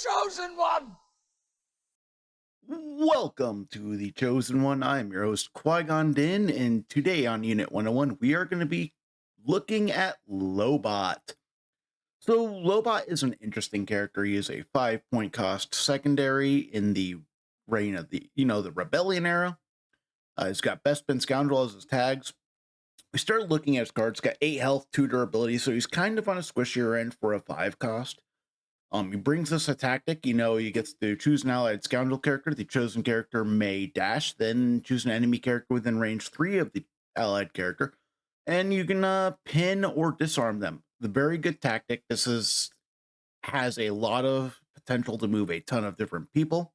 Chosen One! Welcome to The Chosen One. I'm your host, Qui-Gon Din, and today on Unit 101, we are going to be looking at Lobot. So, Lobot is an interesting character. He is a 5-point cost secondary in the reign of the Rebellion era. He's got Bespin Scoundrel as his tags. We started looking at his cards. Got 8 health, 2 durability, so he's kind of on a squishier end for a 5 cost. He brings us a tactic. He gets to choose an allied scoundrel character. The chosen character may dash, then choose an enemy character within range 3 of the allied character, and you can pin or disarm them. The very good tactic. Has a lot of potential to move a ton of different people.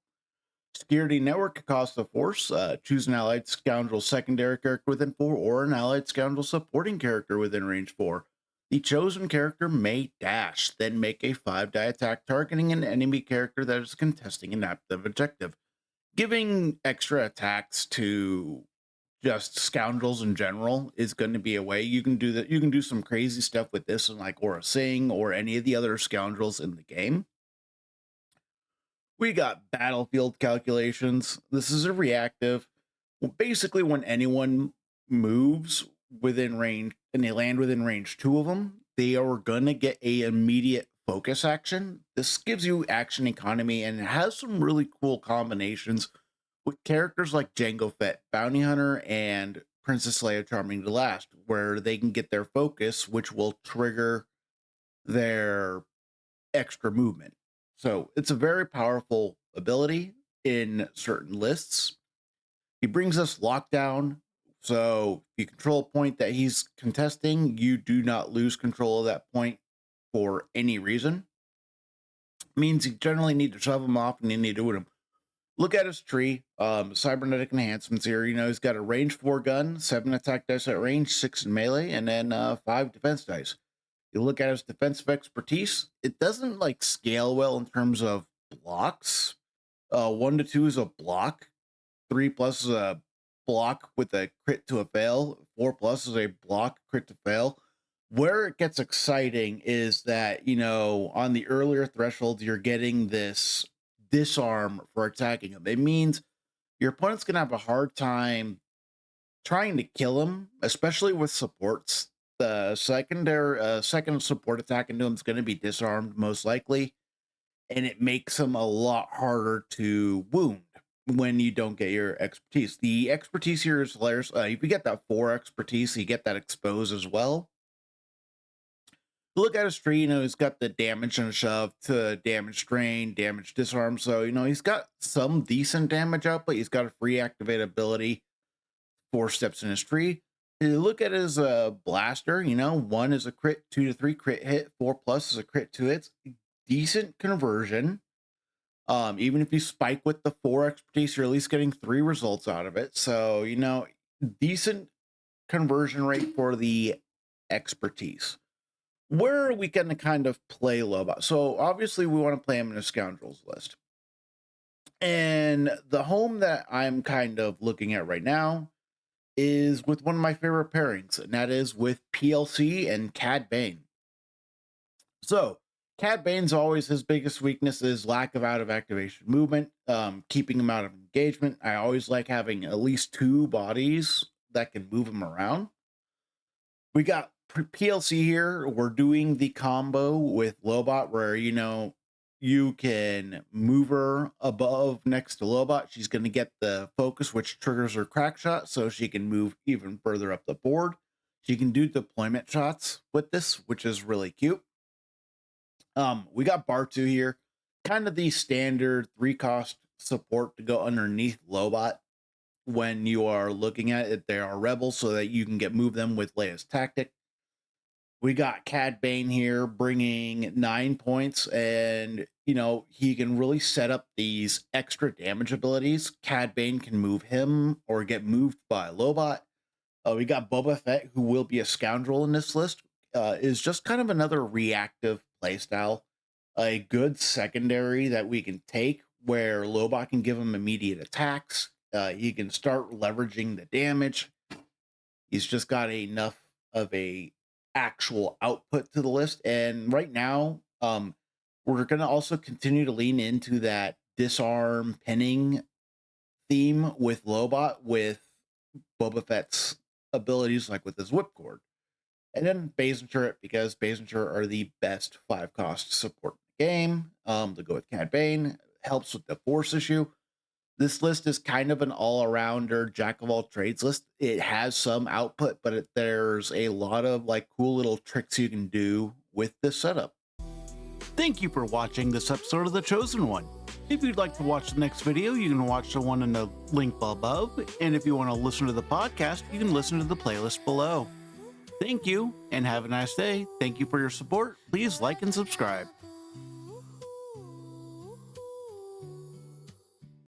Security network cost of force. Choose an allied scoundrel secondary character within 4 or an allied scoundrel supporting character within range 4. The chosen character may dash, then make a 5-die attack targeting an enemy character that is contesting an active objective. Giving extra attacks to just scoundrels in general is going to be a way you can do that. You can do some crazy stuff with this, and like Aura Sing or any of the other scoundrels in the game. We got battlefield calculations. This is a reactive. Well, basically, when anyone moves within range and they land within range 2 of them, they are going to get a immediate focus action. This gives you action economy and it has some really cool combinations with characters like Jango Fett, Bounty Hunter, and Princess Leia Charming the Last, where they can get their focus, which will trigger their extra movement. So it's a very powerful ability in certain lists. He brings us lockdown. So if you control a point that he's contesting, you do not lose control of that point for any reason. Means you generally need to shove him off and you need to hit him. Look at his tree. Cybernetic enhancements here. He's got a range 4 gun, 7 attack dice at range, 6 in melee, and then 5 defense dice. You look at his defensive expertise, it doesn't like scale well in terms of blocks. 1 to 2 is a block, 3 plus is a block with a crit to a fail, 4 plus is a block crit to fail. Where it gets exciting is that, on the earlier thresholds, you're getting this disarm for attacking him. It means your opponent's going to have a hard time trying to kill him, especially with supports. The second support attack into him is going to be disarmed most likely, and it makes him a lot harder to wound when you don't get your expertise. The expertise here is hilarious. If you get that 4 expertise, you get that expose as well. Look at his tree, he's got the damage and shove to damage drain, damage disarm. So, he's got some decent damage out, but he's got a free activate ability, 4 steps in his tree. You look at his blaster, 1 is a crit, 2 to 3 crit hit, 4 plus is a crit 2 hits. Decent conversion. Even if you spike with the 4 expertise, you're at least getting 3 results out of it. So, decent conversion rate for the expertise. Where are we going to kind of play Lobot? So obviously we want to play him in a scoundrels list. And the home that I'm kind of looking at right now is with one of my favorite pairings, and that is with PLC and Cad Bane. So Cad Bane's always his biggest weakness is lack of out of activation movement, keeping him out of engagement. I always like having at least 2 bodies that can move him around. We got PLC here. We're doing the combo with Lobot where, you can move her above next to Lobot. She's going to get the focus, which triggers her crack shot, so she can move even further up the board. She can do deployment shots with this, which is really cute. We got Bartu here, kind of the standard 3-cost support to go underneath Lobot when you are looking at it. They are rebels, so that you can move them with Leia's tactic. We got Cad Bane here bringing 9 points, and he can really set up these extra damage abilities. Cad Bane can move him or get moved by Lobot. We got Boba Fett, who will be a scoundrel in this list, is just kind of another reactive playstyle, a good secondary that we can take where Lobot can give him immediate attacks. He can start leveraging the damage. He's just got enough of a actual output to the list. And right now, We're going to also continue to lean into that disarm pinning theme with Lobot with Boba Fett's abilities, like with his whipcord. And then Basincher it because Basincher are the best 5 cost support in the game. To go with Cad Bane helps with the force issue. This list is kind of an all-arounder jack of all trades list. It has some output, but there's a lot of like cool little tricks you can do with this setup. Thank you for watching this episode of The Chosen One. If you'd like to watch the next video, you can watch the one in the link above. And if you want to listen to the podcast, you can listen to the playlist below. Thank you and have a nice day. Thank you for your support. Please like and subscribe.